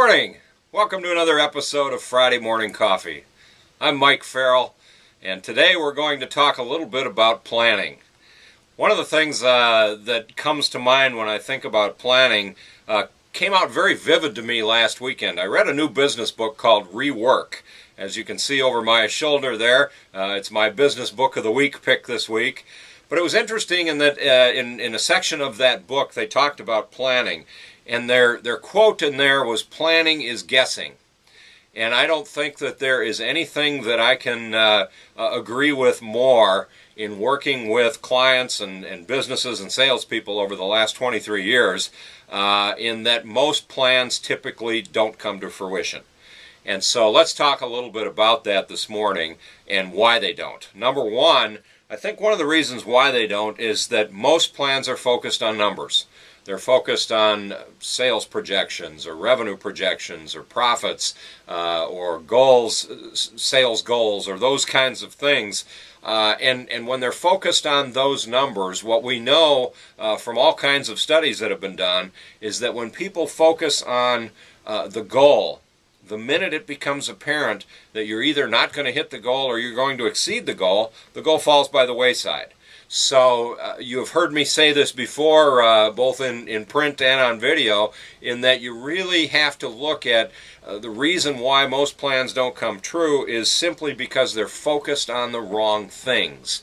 morning. Welcome to another episode of Friday Morning Coffee. I'm Mike Ferrell, and today we're going to talk a little bit about planning. One of the things that comes to mind when I think about planning came out very vivid to me last weekend. I read a new business book called Rework. As you can see over my shoulder there, it's my business book of the week pick this week. But it was interesting in that in a section of that book they talked about planning. And their quote in there was, "Planning is guessing." And I don't think that there is anything that I can agree with more in working with clients and businesses and salespeople over the last 23 years, in that most plans typically don't come to fruition. And so let's talk a little bit about that this morning and why they don't. Number one, I think one of the reasons why they don't is that most plans are focused on numbers. They're focused on sales projections or revenue projections or profits or goals, sales goals, or those kinds of things. And when they're focused on those numbers, what we know from all kinds of studies that have been done is that when people focus on the goal, the minute it becomes apparent that you're either not going to hit the goal or you're going to exceed the goal falls by the wayside. So you have heard me say this before, both in print and on video, in that you really have to look at the reason why most plans don't come true is simply because they're focused on the wrong things.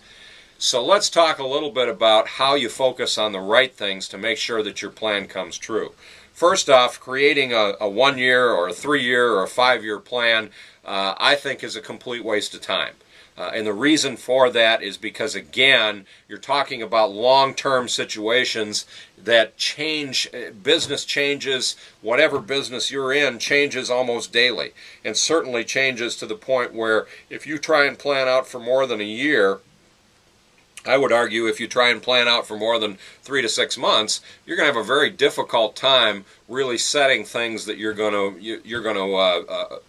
So let's talk a little bit about how you focus on the right things to make sure that your plan comes true. First off, creating a 1 year or a 3 year or a 5 year plan, I think is a complete waste of time. And the reason for that is because, again, you're talking about long-term situations that change. Business changes, whatever business you're in changes almost daily, and certainly changes to the point where if you try and plan out for more than a year, I would argue if you try and plan out for more than 3 to 6 months, you're going to have a very difficult time really setting things that you're going to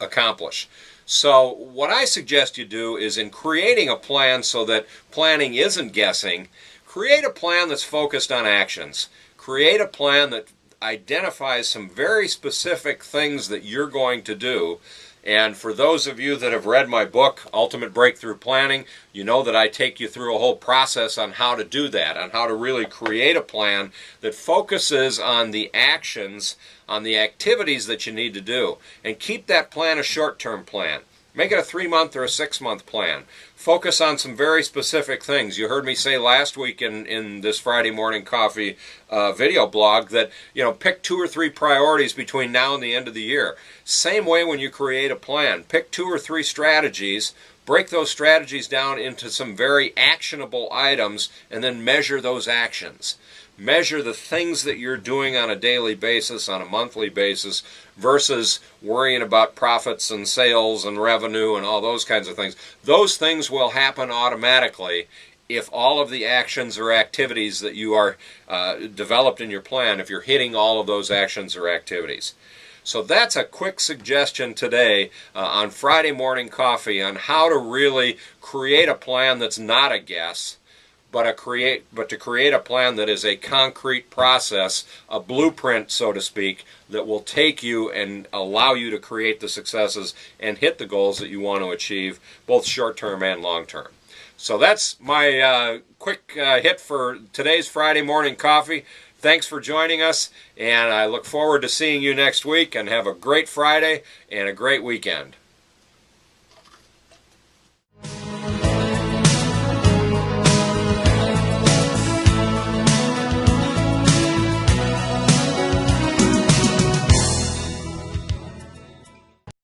accomplish. So what I suggest you do is, in creating a plan so that planning isn't guessing, create a plan that's focused on actions. Create a plan that identifies some very specific things that you're going to do. And for those of you that have read my book, Ultimate Breakthrough Planning, you know that I take you through a whole process on how to do that, on how to really create a plan that focuses on the actions, on the activities that you need to do. And keep that plan a short-term plan. Make it a 3-month or a 6-month plan. Focus on some very specific things. You heard me say last week in this Friday Morning Coffee video blog that, pick 2 or 3 priorities between now and the end of the year. Same way when you create a plan. Pick 2 or 3 strategies, break those strategies down into some very actionable items, and then measure those actions. Measure the things that you're doing on a daily basis, on a monthly basis, versus worrying about profits and sales and revenue and all those kinds of things. Those things will happen automatically if all of the actions or activities that you are developed in your plan, if you're hitting all of those actions or activities. So that's a quick suggestion today on Friday Morning Coffee on how to really create a plan that's not a guess, but to create a plan that is a concrete process, a blueprint, so to speak, that will take you and allow you to create the successes and hit the goals that you want to achieve, both short-term and long-term. So that's my quick hit for today's Friday Morning Coffee. Thanks for joining us, and I look forward to seeing you next week, and have a great Friday and a great weekend.